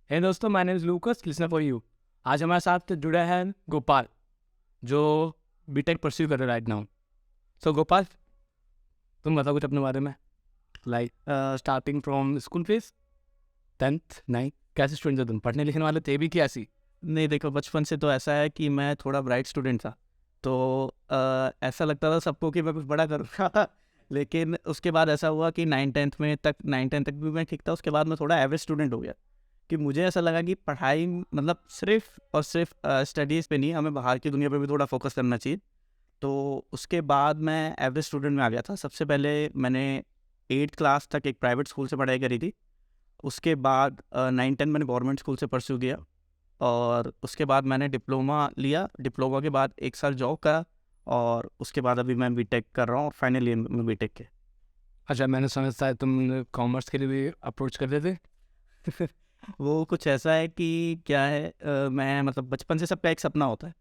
हे दोस्तों, my name is लूकस, listener for you. आज हमारे साथ जुड़ा है गोपाल, जो बीटेक परस्यू कर रहे राइट नाउ। सो गोपाल, तुम बताओ कुछ अपने बारे में, like starting from school phase, 10th 9th, कैसे स्टूडेंट हो तुम? पढ़ने लिखने वाले थे भी कि ऐसी? नहीं, देखो, बचपन से तो ऐसा है कि मैं थोड़ा ब्राइट स्टूडेंट था। तो ऐसा लगता था सबको कि मैं कुछ बड़ा करूँगा। लेकिन उसके बाद ऐसा हुआ कि 9th 10th तक भी मैं ठीक था। उसके बाद मैं थोड़ा एवरेज स्टूडेंट हो गया कि मुझे ऐसा लगा कि पढ़ाई मतलब सिर्फ और सिर्फ स्टडीज़ पे नहीं, हमें बाहर की दुनिया पे भी थोड़ा फोकस करना चाहिए। तो उसके बाद मैं एवरेज स्टूडेंट में आ गया था। सबसे पहले मैंने 8th क्लास तक एक प्राइवेट स्कूल से पढ़ाई करी थी। उसके बाद 9 10 मैंने गवर्नमेंट स्कूल से परस्यू किया। और उसके बाद मैंने डिप्लोमा लिया। डिप्लोमा के बाद 1 साल जॉब करा। और उसके बाद अभी मैं बीटेक कर रहा हूँ, फाइनल ईयर में बीटेक के। अच्छा, मैंने समझता है तुम कॉमर्स के लिए भी अप्रोच कर रहे थे। वो कुछ ऐसा है कि क्या है, मैं मतलब बचपन से सबका एक सपना होता है।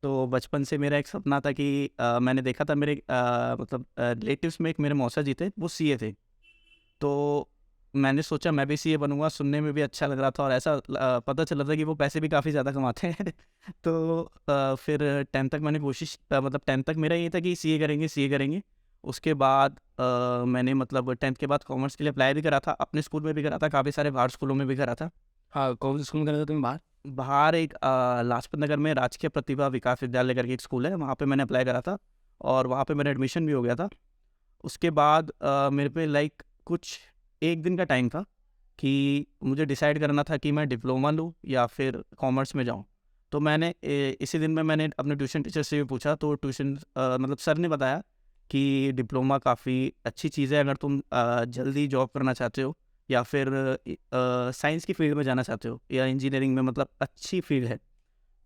तो बचपन से मेरा एक सपना था कि मैंने देखा था मेरे मतलब रिलेटिव्स में एक मेरे मौसा जी थे, वो सीए थे। तो मैंने सोचा मैं भी सीए बनूंगा, सुनने में भी अच्छा लग रहा था और ऐसा पता चला था कि वो पैसे भी काफ़ी ज़्यादा कमाते हैं। तो फिर 10th तक मैंने कोशिश मतलब 10th तक मेरा ये था कि सीए करेंगे, सीए करेंगे। उसके बाद मैंने मतलब 10th के बाद कॉमर्स के लिए अप्लाई भी करा था, अपने स्कूल में भी करा था, काफ़ी सारे बाहर स्कूलों में भी करा था। हाँ, कौन से स्कूल में कर रहे थे तुम बाहर? बाहर एक लाजपत नगर में राजकीय प्रतिभा विकास विद्यालय करके एक स्कूल है, वहाँ पे मैंने अप्लाई करा था। और वहाँ पे मेरा एडमिशन भी हो गया था। उसके बाद मेरे पे लाइक कुछ एक दिन का टाइम था कि मुझे डिसाइड करना था कि मैं डिप्लोमा लूँ या फिर कॉमर्स में जाऊँ। तो मैंने इसी दिन में मैंने अपने ट्यूशन टीचर से भी पूछा। तो ट्यूशन मतलब सर ने बताया कि डिप्लोमा काफ़ी अच्छी चीज़ है अगर तुम जल्दी जॉब करना चाहते हो या फिर साइंस की फील्ड में जाना चाहते हो या इंजीनियरिंग में, मतलब अच्छी फील्ड है।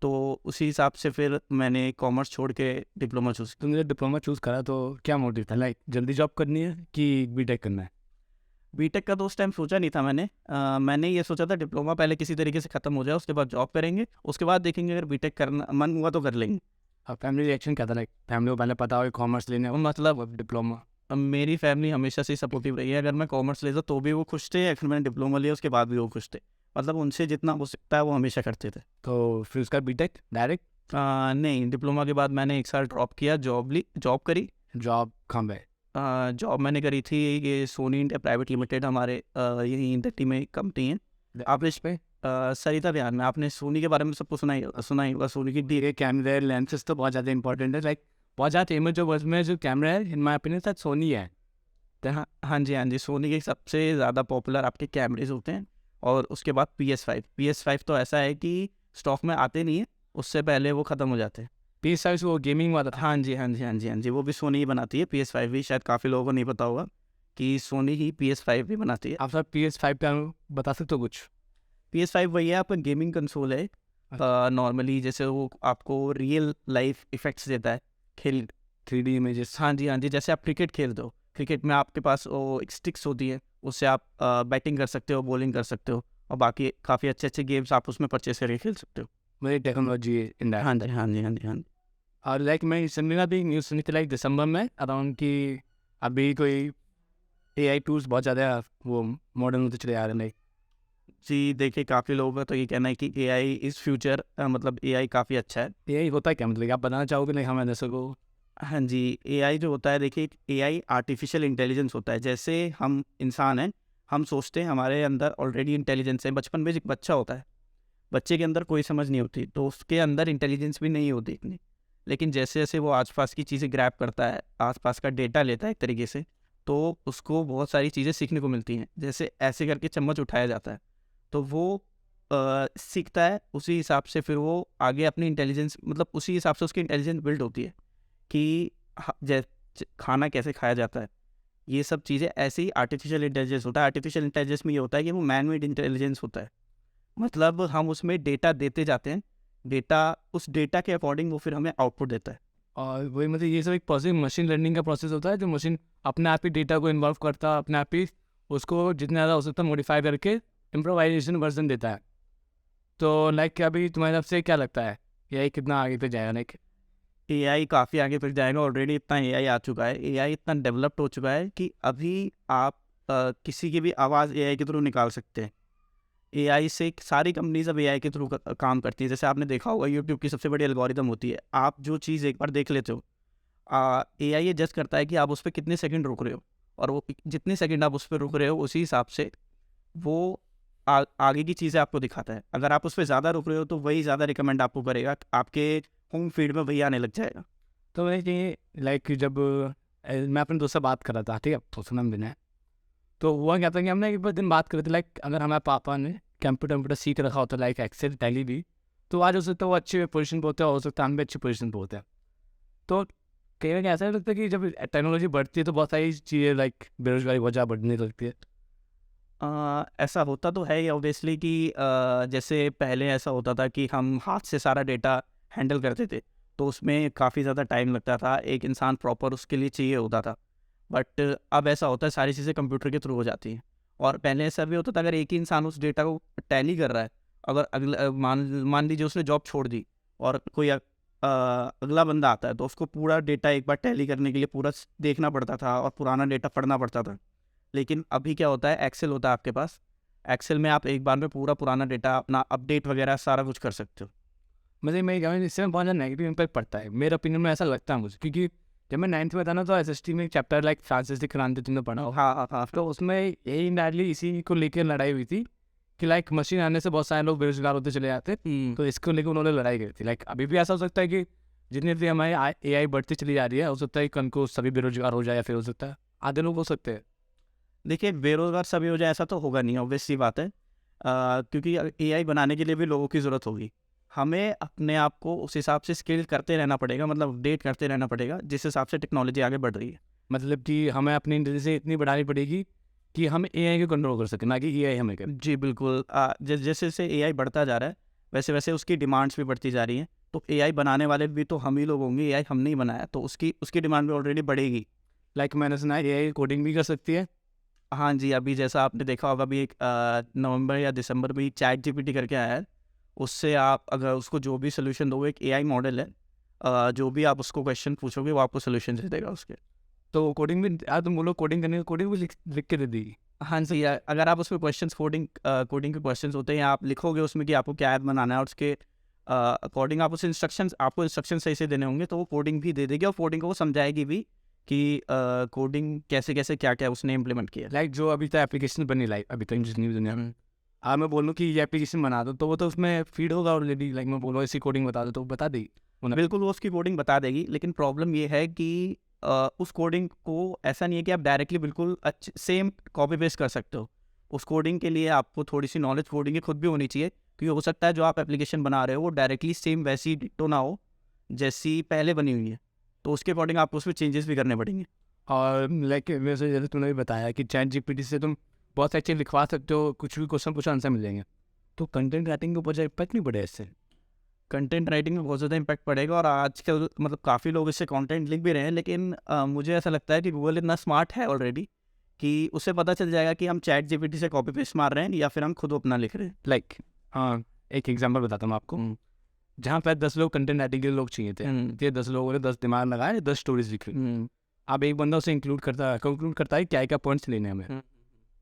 तो उसी हिसाब से फिर मैंने कॉमर्स छोड़ के डिप्लोमा चूज़। तुमने डिप्लोमा चूज़ करा तो क्या मोटिव था? लाइक जल्दी जॉब करनी है कि बीटेक करना है? बीटेक का तो उस टाइम सोचा नहीं था मैंने। मैंने ये सोचा था डिप्लोमा पहले किसी तरीके से ख़त्म हो जाए, उसके बाद जॉब करेंगे, उसके बाद देखेंगे अगर बीटेक करना मन हुआ तो कर लेंगे। अब फैमिली रिएक्शन क्या था? लाइक फैमिली को पहले पता हो कॉमर्स लेने, मतलब अब डिप्लोमा। अब मेरी फैमिली हमेशा से सपोर्टिव रही है। अगर मैं कॉमर्स लेता तो भी वो खुश थे, फिर मैंने डिप्लोमा लिया उसके बाद भी वो खुश थे। मतलब उनसे जितना हो सकता है वो हमेशा करते थे। तो फिर उसका बीटेक डायरेक्ट? नहीं, डिप्लोमा के बाद मैंने 1 साल ड्रॉप किया, जॉब करी। जॉब कहाँ पे? जॉब मैंने करी थी ये सोनी इंडिया प्राइवेट लिमिटेड, हमारे यही दिल्ली में एक कंपनी है। आप इस पे सरिता बिहार में। आपने सोनी के बारे में सबको सुना ही होगा, सोनी की डी। ये कैमरे लेंसेज तो बहुत ज़्यादा इंपॉर्टेंट है। लाइक बहुत ज़्यादा फेमस जो वर्ल्ड में जो कैमरा है, इन माई ओपिनियन शायद सोनी है। हाँ हाँ जी, हाँ जी, सोनी के सबसे ज़्यादा पॉपुलर आपके कैमरेज होते हैं। और उसके बाद PS5 तो ऐसा है कि स्टॉक में आते नहीं है, उससे पहले वो ख़त्म हो जाते हैं। PS5 वो गेमिंग वाला था। हाँ जी, हाँ जी, हाँ जी, हाँ जी, वो भी सोनी ही बनाती है। PS5 भी शायद काफ़ी लोगों को नहीं पता होगा कि सोनी ही PS5 भी बनाती है। आप सब PS5 का बता सकते हो कुछ? PS5 वही है, आपका गेमिंग कंसोल है। नॉर्मली जैसे वो आपको रियल लाइफ इफेक्ट्स देता है खेल। 3D images. हाँ जी, हाँ जी, जैसे आप क्रिकेट खेलते हो, क्रिकेट में आपके पास वो एक स्टिक्स होती है, उससे आप बैटिंग कर सकते हो, बॉलिंग कर सकते हो और बाकी काफ़ी अच्छे अच्छे गेम्स आप उसमें परचेस करके खेल सकते हो। मेरी टेक्नोलॉजी इन दैट। हाँ जी, हाँ जी, हाँ जी, हाँ जी। और लाइक मैं सुनने का भी न्यूज़ सुनी थी लाइक दिसंबर में अराउंड कि अभी कोई AI टूल्स बहुत ज़्यादा वो मॉडर्न होते चले आ रहे हैं। लाइक जी, देखिए, काफ़ी लोगों का तो ये कहना है कि एआई इज़ फ्यूचर, मतलब एआई काफ़ी अच्छा है। AI होता है क्या? मतलब आप बताना चाहोगे? नहीं, हमें दर्शकों को। हाँ जी, एआई जो होता है, देखिए, एआई आर्टिफिशियल इंटेलिजेंस होता है। जैसे हम इंसान हैं, हम सोचते हैं हमारे अंदर ऑलरेडी इंटेलिजेंस है। बचपन में एक बच्चा होता है, बच्चे के अंदर कोई समझ नहीं होती, तो उसके अंदर इंटेलिजेंस भी नहीं होती इतनी। लेकिन जैसे-जैसे वो आस-पास की चीज़ें ग्रैब करता है, आस-पास का डेटा लेता है एक तरीके से, तो उसको बहुत सारी चीज़ें सीखने को मिलती हैं। जैसे ऐसे करके चम्मच उठाया जाता है, तो वो सीखता है, उसी हिसाब से फिर वो आगे अपनी इंटेलिजेंस, मतलब उसी हिसाब से उसकी इंटेलिजेंस बिल्ड होती है कि खाना कैसे खाया जाता है। ये सब चीज़ें ऐसे ही आर्टिफिशियल इंटेलिजेंस होता है। आर्टिफिशियल इंटेलिजेंस में ये होता है कि वो मैन मेड इंटेलिजेंस होता है। मतलब हम उसमें डेटा देते जाते हैं, डेटा, उस डेटा के अकॉर्डिंग वो फिर हमें आउटपुट देता है। और वही मतलब ये सब एक प्रोसेस मशीन लर्निंग का प्रोसेस होता है, जो मशीन अपने आप ही डेटा को इन्वॉल्व करता है, अपने आप ही उसको जितना ज़्यादा हो सकता है मॉडिफाई करके इम्प्रोवाइजेशन वर्जन देता है। तो लाइक क्या अभी तुम्हारे हिसाब से क्या लगता है AI कितना आगे पे जाएगा? लाइक एआई काफ़ी आगे तक जाएगा। ऑलरेडी इतना एआई आ चुका है, एआई इतना डेवलप्ड हो चुका है कि अभी आप किसी की भी आवाज़ एआई के थ्रू निकाल सकते हैं। एआई से सारी कंपनीज अब एआई के थ्रू काम करती हैं। जैसे आपने देखा होगा यूट्यूब की सबसे बड़ी एल्गोरिदम होती है, आप जो चीज़ एक बार देख लेते हो, एआई ये जज करता है कि आप उस पर कितने सेकंड रुक रहे हो, और वो जितने सेकंड आप उस पर रुक रहे हो उसी हिसाब से वो आगे की चीज़ें आपको दिखाता है। अगर आप उस पर ज़्यादा रुक रहे हो तो वही ज़्यादा रिकमेंड आपको करेगा, आपके होम फीड में वही आने लग जाएगा। तो मैं ये लाइक जब मैं अपने दोस्त से बात कर रहा था, ठीक है, तो सुना मैंने, तो हुआ क्या था कि हमने एक बार दिन बात करी थी, लाइक अगर हमारे पापा ने कंप्यूटर सीख रखा होता, लाइक एक्सेल टैली भी, तो आज हो सकता है वो अच्छे पोजीशन पे होते हैं, हो सकता है हम भी अच्छी पोजीशन पे होते हैं। तो कई बार ऐसा लगता है कि जब टेक्नोलॉजी बढ़ती है तो बहुत सारी चीज़ें लाइक बेरोजगारी बहुत ज़्यादा बढ़ने लगती है। ऐसा होता तो है ही ऑब्वियसली कि जैसे पहले ऐसा होता था कि हम हाथ से सारा डेटा हैंडल करते थे, तो उसमें काफ़ी ज़्यादा टाइम लगता था, एक इंसान प्रॉपर उसके लिए चाहिए होता था। बट अब ऐसा होता है सारी चीज़ें कंप्यूटर के थ्रू हो जाती हैं। और पहले ऐसा भी होता था, अगर एक ही इंसान उस डेटा को टैली कर रहा है, अगर अगला मान मान लीजिए उसने जॉब छोड़ दी और कोई अगला बंदा आता है, तो उसको पूरा डेटा एक बार टैली करने के लिए पूरा देखना पड़ता था और पुराना डेटा पढ़ना पड़ता था। लेकिन अभी क्या होता है, एक्सेल होता है आपके पास, एक्सेल में आप एक बार में पूरा पुराना डेटा अपना अपडेट वगैरह सारा कुछ कर सकते हो। मतलब मैं कहूँ इससे बहुत ज़्यादा नेगेटिव इम्पैक्ट पड़ता है, मेरे ओपिनियन में ऐसा लगता है मुझे, क्योंकि जब मैं 9th में था ना, तो एसएसटी में एक चैप्टर लाइक फ्रांसिस दी क्रांति तुमने पढ़ा हो, हाँ हाँ हाँ। तो उसमें यही इंडायरेक्टली इसी को लेकर लड़ाई हुई थी कि लाइक मशीन आने से बहुत सारे लोग बेरोजगार होते चले जाते, तो इसको लेकर उन्होंने लड़ाई करी थी। लाइक अभी भी ऐसा हो सकता है कि जितनी भी हमारी एआई बढ़ती चली जा रही है, हो सकता है कि कल को सभी बेरोजगार हो जाए, या फिर हो सकता है आधे लोग हो सकते हैं। देखिए, बेरोजगार सभी हो जाए ऐसा तो होगा नहीं, ऑब्वियस सी बात है, क्योंकि एआई बनाने के लिए भी लोगों की ज़रूरत होगी। हमें अपने आप को उस हिसाब से स्किल करते रहना पड़ेगा, मतलब अपडेट करते रहना पड़ेगा जिस हिसाब से टेक्नोलॉजी आगे बढ़ रही है। मतलब कि हमें अपनी इंटेलिजेंस इतनी बढ़ानी पड़ेगी कि हम एआई को कंट्रोल कर सकें, ना कि एआई हमें करे। जी बिल्कुल। जैसे जैसे एआई बढ़ता जा रहा है, वैसे वैसे उसकी डिमांड्स भी बढ़ती जा रही हैं, तो एआई बनाने वाले भी तो हम ही लोग होंगे, एआई हमने ही बनाया, तो उसकी उसकी डिमांड भी ऑलरेडी बढ़ेगी। लाइक मैंने सुना है एआई कोडिंग भी कर सकती है। हाँ जी, अभी जैसा आपने देखा होगा, अभी एक नवंबर या दिसंबर में चैट जीपीटी करके आया है, उससे आप अगर उसको जो भी सोल्यूशन दोगे, एक एआई मॉडल है, जो भी आप उसको क्वेश्चन पूछोगे वो आपको सोल्यूशन दे देगा उसके। तो कोडिंग भी तुम बोलो कोडिंग करने, कोडिंग भी लिख के दे देगी। हाँ जी, अगर आप उसमें क्वेश्चंस कोडिंग के क्वेश्चंस होते हैं, आप लिखोगे उसमें कि आपको क्या ऐप बनाना है, और उसके अकॉर्डिंग आप उसे आपको इंस्ट्रक्शन सही से देने होंगे, तो वो कोडिंग भी दे देगी, और कोडिंग को वो समझाएगी भी कि कोडिंग कैसे कैसे क्या क्या उसने इम्प्लीमेंट किया। लाइक जो अभी तक एप्लीकेशन बनी, लाइक अभी तक जितनी दुनिया में, मैं बोलूँ कि ये एप्लीकेशन बना दो, तो वो तो उसमें फीड होगा ऑलरेडी। लाइक मैं बोलूँ ऐसी कोडिंग बता दो तो वो बता देगी। बिल्कुल वो उसकी कोडिंग बता देगी, लेकिन प्रॉब्लम ये है कि उस कोडिंग को ऐसा नहीं है कि आप डायरेक्टली बिल्कुल अच्छे सेम कॉपी पेस्ट कर सकते हो। उस कोडिंग के लिए आपको थोड़ी सी नॉलेज कोडिंग की खुद भी होनी चाहिए, क्योंकि हो सकता है जो आप एप्लीकेशन बना रहे हो वो डायरेक्टली सेम वैसी डिट्टो ना हो जैसी पहले बनी हुई है, तो उसके अकॉर्डिंग आपको उसमें चेंजेस भी करने पड़ेंगे। और लाइक वैसे जैसे तुमने भी बताया कि चैट जीपीटी से तुम बहुत सारी चीज़ लिखवा सकते हो, कुछ भी क्वेश्चन पूछो आंसर मिल जाएंगे, तो कंटेंट राइटिंग के ऊपर जो इम्पैक्ट नहीं पड़े इससे। कंटेंट राइटिंग में बहुत ज़्यादा इम्पैक्ट पड़ेगा, और आजकल मतलब काफ़ी लोग इससे कंटेंट लिख भी रहे हैं, लेकिन मुझे ऐसा लगता है कि गूगल इतना स्मार्ट है ऑलरेडी कि उसे पता चल जाएगा कि हम चैट जीपीटी से कॉपी पेस्ट मार रहे हैं या फिर हम खुद अपना लिख रहे हैं। लाइक हाँ, एक एग्जांपल बताता हूँ आपको। जहाँ पर 10 लोग कंटेंट राइटिंग के लोग चाहिए थे, ये 10 लोगों ने 10 दिमाग लगाए, 10 स्टोरीज लिखी। अब एक बंदा उसे कंक्लूड करता है क्या क्या पॉइंट्स लेने हमें।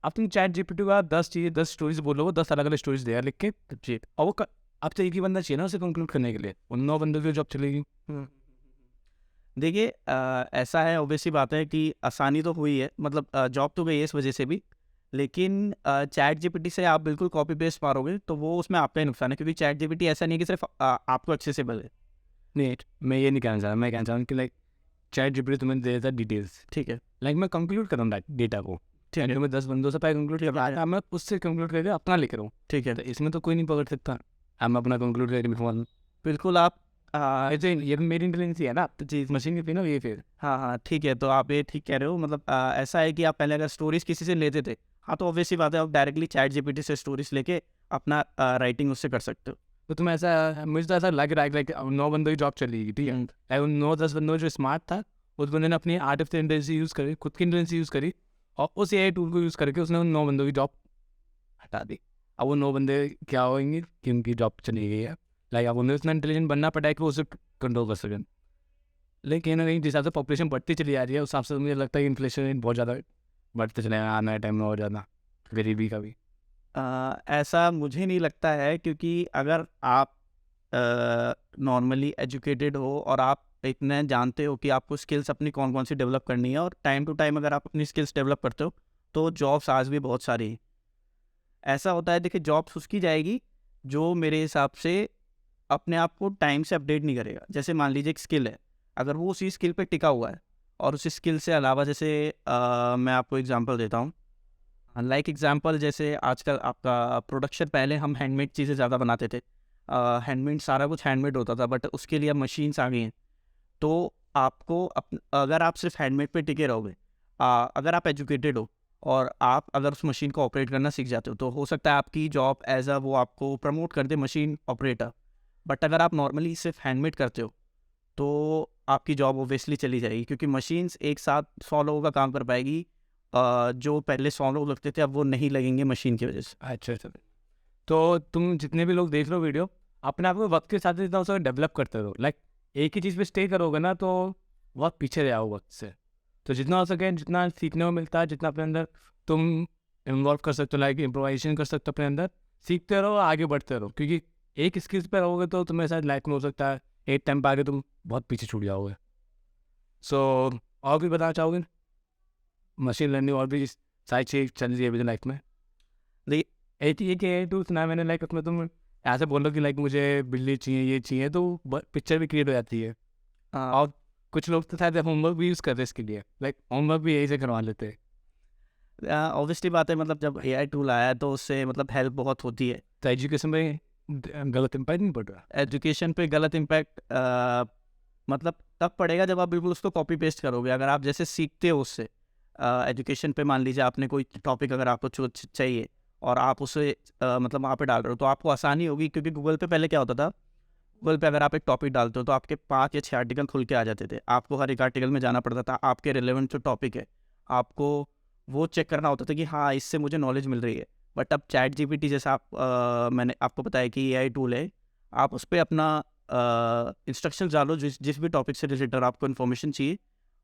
अब तुम चैट जीपीटी को 10 चाहिए, 10 स्टोरीज बोलो, वो 10 अलग अलग स्टोरीज देगा लिख के जी, और वो अब तो एक ही बंदा चाहिए ना उसे कंक्लूड करने के लिए, उन 9 बंदों की जॉब चलेगी। देखिए, ऐसा है, ऑब्वियसली बात है कि आसानी तो हुई है, मतलब जॉब तो गई है इस वजह से भी, लेकिन चैट जीपीटी से आप बिल्कुल कॉपी पेस्ट मारोगे तो वो उसमें आपका ही नुकसान है, क्योंकि चैट जीपीटी ऐसा नहीं है कि सिर्फ आपको एक्सेसिबल है। नहीं, मैं ये नहीं कहना चाह रहा, मैं कहना चाह रहा हूँ कि लाइक चैट जीपीटी तुम्हें दे देता डिटेल्स, ठीक है, लाइक मैं कंक्लूड कर रहा हूँ डेटा को, ठीक है, मैं 10 बंदों से पहले कंक्लूड कर रहा हूँ, मैं उससे कंक्लूड करके अपना लिख रहा हूँ, ठीक है, तो इसमें तो कोई नहीं पकड़ सकता, अब मैं अपना कंक्लूड करके लिखूँगा। बिल्कुल आप ऐसे ये मेरी इंटेलिजेंस है ना, तो चीज़ मशीन की थी ना ये फिर। हाँ हाँ ठीक है, तो आप ये ठीक कह रहे हो, मतलब ऐसा है कि आप पहले अगर स्टोरीज किसी से लेते थे, हाँ तो ऑब्वियसली बात है आप डायरेक्टली चैट जीपीटी से स्टोरीज लेके अपना राइटिंग उससे कर सकते हो। तो तुम ऐसा, मुझे तो ऐसा लग रहा है लाइक 9 बंदों की जॉब चलेगी, ठीक है, लाइक उन 9-10 बंदों जो स्मार्ट था, उस बंदे ने अपनी आर्टिफिशियल इंटेलिजेंस यूज़ करी, खुद की इंटेलिजेंस यूज़ करी, और उस एआई टूल को यूज़ करके उसने उन 9 बंदों की जॉब हटा दी। अब वो 9 बंदे क्या होंगे कि उनकी जॉब चली गई है, लाइक अब उन्हें उतना इंटेलिजेंट बनना पड़ा है कि वो उसे कंट्रोल कर सकें। लेकिन कहीं ना कहीं जिस हिसाब से पॉपुलेशन बढ़ती चली जा रही है, उस हिसाब से मुझे लगता है कि इन्फ्लेशन रेट बहुत ज़्यादा बढ़ते चले आने टाइम में और ज़्यादा, गरीबी का भी। ऐसा मुझे नहीं लगता है, क्योंकि अगर आप नॉर्मली एजुकेटेड हो और आप इतने जानते हो कि आपको स्किल्स अपनी कौन कौन सी डेवलप करनी है, और टाइम टू टाइम अगर आप अपनी स्किल्स डेवलप करते हो, तो जॉब्स आज भी बहुत सारी हैं। ऐसा होता है, देखिए जॉब्स उसकी जाएगी जो मेरे हिसाब से अपने आप को टाइम से अपडेट नहीं करेगा। जैसे मान लीजिए एक स्किल है, अगर वो उसी स्किल पे टिका हुआ है और उस स्किल से अलावा, जैसे मैं आपको एग्जांपल देता हूँ। लाइक एग्जांपल, जैसे आजकल आपका प्रोडक्शन, पहले हम हैंडमेड चीज़ें ज़्यादा बनाते थे, हैंडमेड सारा कुछ हैंडमेड होता था, बट उसके लिए अब मशीन्स आ गई हैं। तो आपको अगर आप सिर्फ हैंडमेड पे टिके रहोगे, अगर आप एजुकेटेड हो और आप अगर उस मशीन को ऑपरेट करना सीख जाते हो, तो हो सकता है आपकी जॉब एज अ वो आपको प्रमोट कर दे मशीन ऑपरेटर। बट अगर आप नॉर्मली सिर्फ हैंडमेड करते हो, तो आपकी जॉब ओबियसली चली जाएगी, क्योंकि मशीन्स एक साथ 100 लोगों का काम कर पाएगी। जो पहले 100 लोग लगते थे, अब वो नहीं लगेंगे मशीन की वजह से। अच्छा अच्छा। तो तुम जितने भी लोग देख रहे हो वीडियो, अपने आप को वक्त के साथ जितना उसे डेवलप करते रहो। लाइक एक ही चीज़ पे स्टे करोगे ना तो बहुत पीछे रह जाओ वक्त से। तो जितना हो सके, जितना सीखने को मिलता है, जितना अपने अंदर तुम इन्वॉल्व कर सकते हो, लाइक इम्प्रोवाइजेशन कर सकते हो अपने अंदर, सीखते रहो, आगे बढ़ते रहो। क्योंकि एक स्किल्स पे रहोगे तो तुम्हें शायद लाइफ में हो सकता है एक टाइम पे आगे तुम बहुत पीछे छूट जाओगे। सो और भी बताना चाहोगे? मशीन लर्निंग और भी सारी चीज़ चल रही है अभी लाइफ में। एक ये टूल्स ना, मैंने लाइक उसमें तुम ऐसे बोलो कि लाइक मुझे बिल्ली चाहिए, ये चाहिए, तो पिक्चर भी क्रिएट हो जाती है। और कुछ लोग तो शायद होमवर्क भी यूज़ करते हैं इसके लिए, लाइक होमवर्क भी यही से करवा लेते हैं। ऑब्वियसली बात है, मतलब जब AI टूल आया है तो उससे मतलब हेल्प बहुत होती है। तो एजुकेशन में गलत इम्पैक्ट नहीं पड़ रहा? एजुकेशन पे गलत इम्पैक्ट मतलब तब पड़ेगा जब आप बिल्कुल उसको कॉपी पेस्ट करोगे। अगर आप जैसे सीखते हो उससे, एजुकेशन पे मान लीजिए आपने कोई टॉपिक अगर आपको चाहिए और आप उसे मतलब वहाँ पे डाल रहे हो, तो आपको आसानी होगी। क्योंकि गूगल पे पहले क्या होता था, गूगल पे अगर आप एक टॉपिक डालते हो तो आपके 5 या 6 आर्टिकल खुल के आ जाते थे। आपको हर एक आर्टिकल में जाना पड़ता था, आपके रिलेवेंट जो टॉपिक है आपको वो चेक करना होता था कि हाँ इससे मुझे नॉलेज मिल रही है। बट अब चैट जीपीटी जैसा मैंने आपको बताया कि AI टूल है, आप उस पर अपना इंस्ट्रक्शन डालो जिस जिस भी टॉपिक से रिलेटेड आपको इन्फॉर्मेशन चाहिए,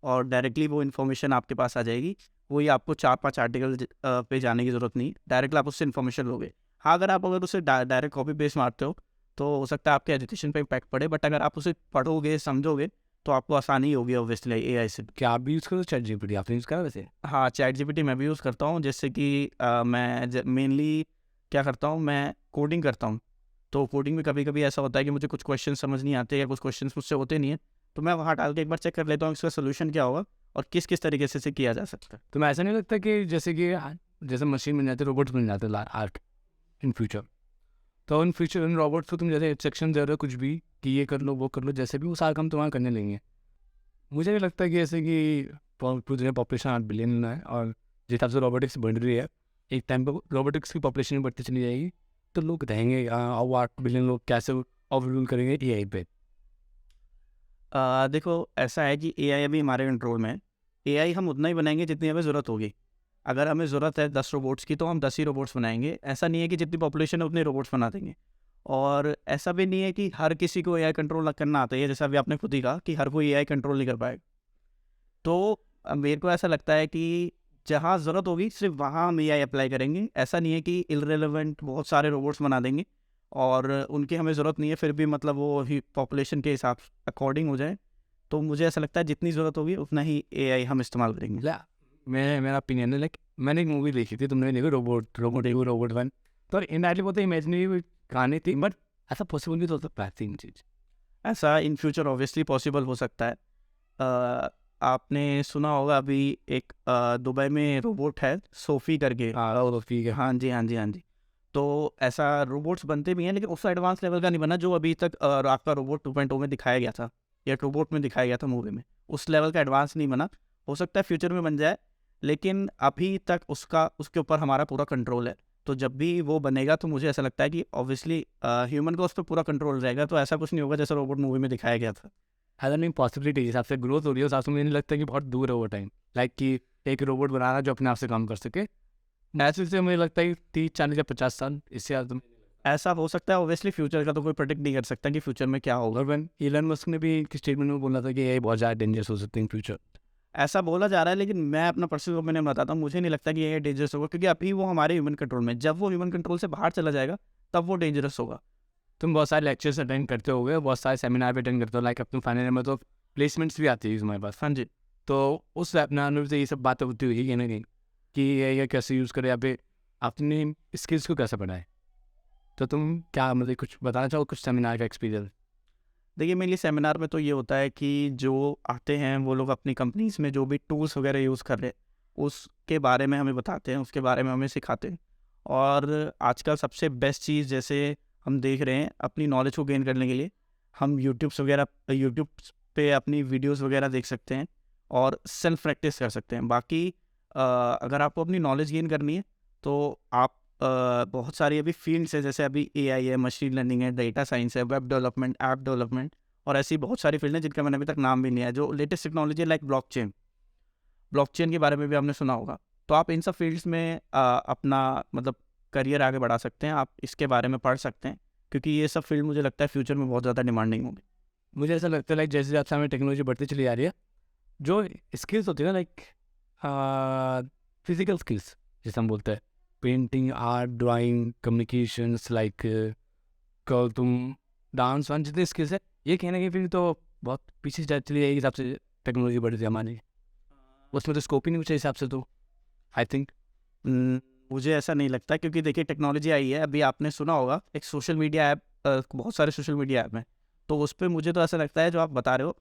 और डायरेक्टली वो इन्फॉर्मेशन आपके पास आ जाएगी। वही आपको 4-5 आर्टिकल पे जाने की ज़रूरत नहीं, डायरेक्टली आप उससे इन्फॉर्मेशन लोगे। हाँ, अगर उसे डायरेक्ट कॉपी पेस्ट मारते हो तो हो सकता है आपके एजुकेशन पे इम्पैक्ट पड़े, बट अगर आप उसे पढ़ोगे, समझोगे, तो आपको आसानी होगी ऑब्वियसली AI से। क्या आप भी यूज़ करो चैट जीपीटी? आपने यूज़ करा वैसे? हाँ, चैट जीपीटी मैं भी यूज़ करता हूँ। जैसे कि मैं मेनली क्या करता हूँ, मैं कोडिंग करता हूँ। तो कोडिंग में कभी कभी ऐसा होता है कि मुझे कुछ क्वेश्चन समझ नहीं आते या कुछ क्वेश्चन मुझसे होते नहीं है, तो मैं वहाँ डाल के एक बार चेक कर लेता हूँ इसका सोल्यूशन क्या होगा और किस किस तरीके से इसे किया जा सकता है। तो मैं ऐसा नहीं लगता कि जैसे मशीन बन जाते, रोबोट्स बन जाते आर्ट इन फ्यूचर, तो इन फ्यूचर इन रोबोट्स को तुम जैसे इंस्ट्रक्शन दे रहे हो कुछ भी कि ये कर लो वो कर लो, जैसे भी वो सारा काम तुम्हारा करने लेंगे। मुझे नहीं लगता कि ऐसे कि पूरी पॉपुलेशन 8 बिलियन है और जिस हिसाब से रोबोटिक्स बढ़ रही है, एक टाइम पर रोबोटिक्स की पॉपुलेशन बढ़ती चली जाएगी, तो लोग रहेंगे और वो 8 बिलियन लोग कैसे ओवर रूल करेंगे AI पे? देखो ऐसा है कि AI अभी हमारे कंट्रोल में है। AI हम उतना ही बनाएंगे जितनी हमें ज़रूरत होगी। अगर हमें ज़रूरत है 10 रोबोट्स की, तो हम 10 ही रोबोट्स बनाएंगे। ऐसा नहीं है कि जितनी पॉपुलेशन है उतने रोबोट्स बना देंगे। और ऐसा भी नहीं है कि हर किसी को AI कंट्रोल करना आता है, जैसा अभी आपने खुद ही कहा कि हर कोई AI कंट्रोल नहीं कर पाएगा। तो मेरे को ऐसा लगता है कि जहाँ ज़रूरत होगी सिर्फ वहाँ हम AI अप्लाई करेंगे। ऐसा नहीं है कि इररिलेवेंट बहुत सारे रोबोट्स बना देंगे और उनकी हमें ज़रूरत नहीं है, फिर भी मतलब वो ही पॉपुलेशन के हिसाब अकॉर्डिंग हो जाए। तो मुझे ऐसा लगता है जितनी ज़रूरत होगी उतना ही AI हम इस्तेमाल करेंगे। मेरा ओपिनियन है, लाइक मैंने एक मूवी देखी थी, तुमने देखी रोबोट रोबोट एगो रोबोट 1? तो इनडायरेक्टली वो तो इमेजिनरी कहानी थी, बट ऐसा पॉसिबल भी तो होता है तीन चीज़। ऐसा इन फ्यूचर ऑब्वियसली पॉसिबल हो सकता है। आपने सुना होगा अभी एक दुबई में रोबोट है सोफ़ी करके। हाँ वो तो ठीक है। हाँ जी, हाँ जी, हाँ जी। तो ऐसा रोबोट्स बनते भी हैं, लेकिन उस एडवांस लेवल का नहीं बना जो अभी तक आपका रोबोट 2.0 में दिखाया गया था या रोबोट में दिखाया गया था मूवी में। उस लेवल का एडवांस नहीं बना। हो सकता है फ्यूचर में बन जाए, लेकिन अभी तक उसके ऊपर हमारा पूरा कंट्रोल है। तो जब भी वो बनेगा तो मुझे ऐसा लगता है कि ऑब्वियसली ह्यूमन का उस पर पूरा कंट्रोल रहेगा, तो ऐसा कुछ नहीं होगा जैसा रोबोट मूवी में दिखाया गया था। ऐसा नहीं, पॉसिबिलिटी जिस हिसाब से ग्रोथ हो रही है उस हिसाब से मुझे नहीं लगता कि बहुत दूर है वो टाइम, लाइक कि एक रोबोट बनाना जो अपने आप से काम कर सके। ऐसे से मुझे लगता है 30-40 या 50 साल, इससे ज़्यादा ऐसा हो सकता है। ऑब्वियसली फ्यूचर का तो कोई प्रेडिक्ट नहीं कर सकता कि फ्यूचर में क्या होगा। और इलन मस्क ने भी एक स्टेटमेंट में बोला था कि ये बहुत ज़्यादा डेंजरस हो सकते हैं फ्यूचर। ऐसा बोला जा रहा है, लेकिन मैं अपना पर्सनल ओपिनियन बताता हूँ, मुझे नहीं लगता कि ये डेंजरस होगा, क्योंकि अभी वो हमारे ह्यूमन कंट्रोल में, जब वो ह्यूमन कंट्रोल से बाहर चला जाएगा तब वो डेंजरस होगा। तुम बहुत सारे लेक्चर्स अटेंड करते होगे, बहुत सारे सेमिनार भी अटेंड करते हो, लाइक अपने फाइनल ईयर में तो प्लेसमेंट्स भी आती है तुम्हारे पास। हाँ जी। तो उस वेबिनार में से ये सब बातें होती हुई कहीं ना कहीं कि ये कैसे यूज़ करें या फिर अपनी स्किल्स को कैसे बढ़ाएं। तो तुम क्या मतलब कुछ बताना चाहो, कुछ सेमिनार का एक्सपीरियंस? देखिए, मेनली सेमिनार में तो ये होता है कि जो आते हैं वो लोग अपनी कंपनीज़ में जो भी टूल्स वगैरह यूज़ कर रहे हैं, उसके बारे में हमें बताते हैं, उसके बारे में हमें सिखाते हैं। और आजकल सबसे बेस्ट चीज़, जैसे हम देख रहे हैं अपनी नॉलेज को गेन करने के लिए, हम यूट्यूब पे अपनी वीडियोज़ वगैरह देख सकते हैं और सेल्फ प्रैक्टिस कर सकते हैं। बाकी अगर आपको अपनी नॉलेज गेन करनी है तो आप बहुत सारी अभी फील्ड्स है, जैसे अभी एआई है, मशीन लर्निंग है, डेटा साइंस है, वेब डेवलपमेंट, ऐप डेवलपमेंट, और ऐसी बहुत सारी फील्ड हैं जिनका मैंने अभी तक नाम भी नहीं है, जो लेटेस्ट टेक्नोलॉजी है, लाइक ब्लॉकचेन के बारे में भी आपने सुना होगा। तो आप इन सब फील्ड्स में अपना मतलब करियर आगे बढ़ा सकते हैं, आप इसके बारे में पढ़ सकते हैं, क्योंकि ये सब फील्ड मुझे लगता है फ्यूचर में बहुत ज़्यादा डिमांडिंग होगी। मुझे ऐसा लगता है लाइक जैसे जैसे हमें टेक्नोलॉजी बढ़ती चली जा रही है, जो स्किल्स होती है ना, लाइक फिजिकल स्किल्स जैसे हम बोलते हैं, painting, art, drawing, communications, like कल तुम डांस वांस, जितने स्किल्स है ये कहीं ना कहीं फिर तो बहुत पीछे चली जाएगी हिसाब से टेक्नोलॉजी बढ़ रही है हमारी, उसमें तो स्कोप ही नहीं कुछ हिसाब से। तो आई थिंक मुझे ऐसा नहीं लगता, क्योंकि देखिए टेक्नोलॉजी आई है, अभी आपने सुना होगा एक सोशल मीडिया ऐप, बहुत सारे सोशल मीडिया ऐप हैं, तो उस पर मुझे तो ऐसा लगता है जो आप बता रहे हो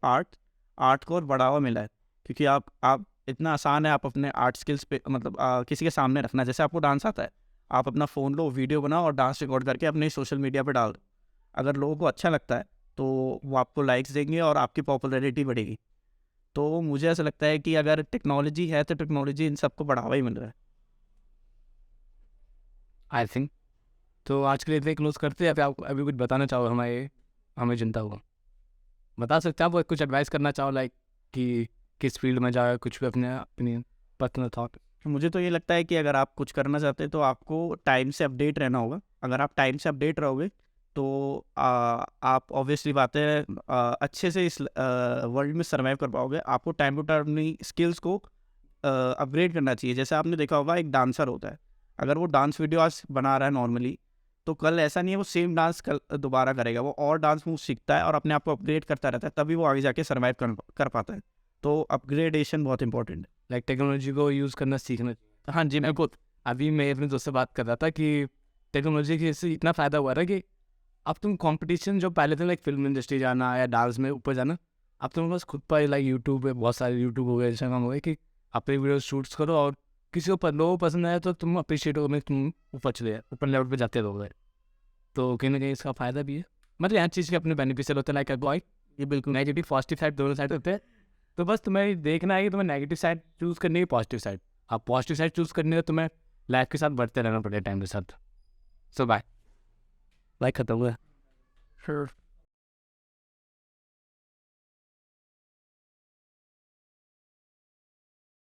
आर्ट को और बढ़ावा मिला है, क्योंकि आप इतना आसान है आप अपने आर्ट स्किल्स पे मतलब किसी के सामने रखना। जैसे आपको डांस आता है, आप अपना फ़ोन लो, वीडियो बनाओ और डांस रिकॉर्ड करके अपने सोशल मीडिया पर डाल दो। अगर लोगों को अच्छा लगता है तो वो आपको लाइक्स देंगे और आपकी पॉपुलैरिटी बढ़ेगी। तो मुझे ऐसा लगता है कि अगर टेक्नोलॉजी है तो टेक्नोलॉजी इन सबको बढ़ावा ही मिल रहा है। आई थिंक तो आज के लिए इतने क्लोज करते हैं, या फिर आप अभी कुछ बताना चाहो हमें जनता को? बता सकते हैं आप, कुछ एडवाइस करना चाहो लाइक कि किस फील्ड में जाए, कुछ भी अपने पर्सनल थॉट? मुझे तो ये लगता है कि अगर आप कुछ करना चाहते हैं तो आपको टाइम से अपडेट रहना होगा। अगर आप टाइम से अपडेट रहोगे तो आप ऑब्वियसली बात है अच्छे से इस वर्ल्ड में सर्वाइव कर पाओगे। आपको टाइम टू टाइम अपनी स्किल्स को अपग्रेड करना चाहिए। जैसे आपने देखा होगा एक डांसर होता है, अगर वो डांस वीडियो आज बना रहा है नॉर्मली, तो कल ऐसा नहीं है वो सेम डांस कल दोबारा करेगा, वो और डांस मूव सीखता है और अपने आप को अपग्रेड करता रहता है, तभी वो आगे जाके सर्वाइव कर पाता है। तो अपग्रेडेशन बहुत इंपॉर्टेंट है। लाइक टेक्नोलॉजी को यूज़ करना सीखना चाहिए। हाँ जी, मेरे को अभी मैं अपने दोस्त से बात कर रहा था कि टेक्नोलॉजी की इससे इतना फ़ायदा हुआ था कि अब तुम कंपटीशन जो पहले थे लाइक फिल्म इंडस्ट्री जाना या डांस में ऊपर जाना, अब तुम बस खुद पर लाइक यूट्यूब पे बहुत सारे यूट्यूब हो गए, इंस्टाग्राम हो गए, कि अपने वीडियो शूट्स करो और किसी को लोगों को पसंद आया तो तुम अप्रिशिएट हो, तुम ऊपर चले जाए, ऊपर लेवल पे जाते रहोगे। तो कहीं ना कहीं इसका फ़ायदा भी है, मतलब यहाँ चीज़ के अपने बेनिफिशियल होते हैं, लाइक बॉय ये बिल्कुल नेगेटिव पॉजिटिव साइड दोनों साइड होते हैं। तो बस तुम्हें देखना है कि तुम्हें नेगेटिव साइड चूज़ करनी है, पॉजिटिव साइड। आप पॉजिटिव साइड चूज़ करनी है, तुम्हें लाइफ के साथ बढ़ते रहना पड़ेगा टाइम के साथ। सो बाय, लाइक खत्म हुआ। Sure.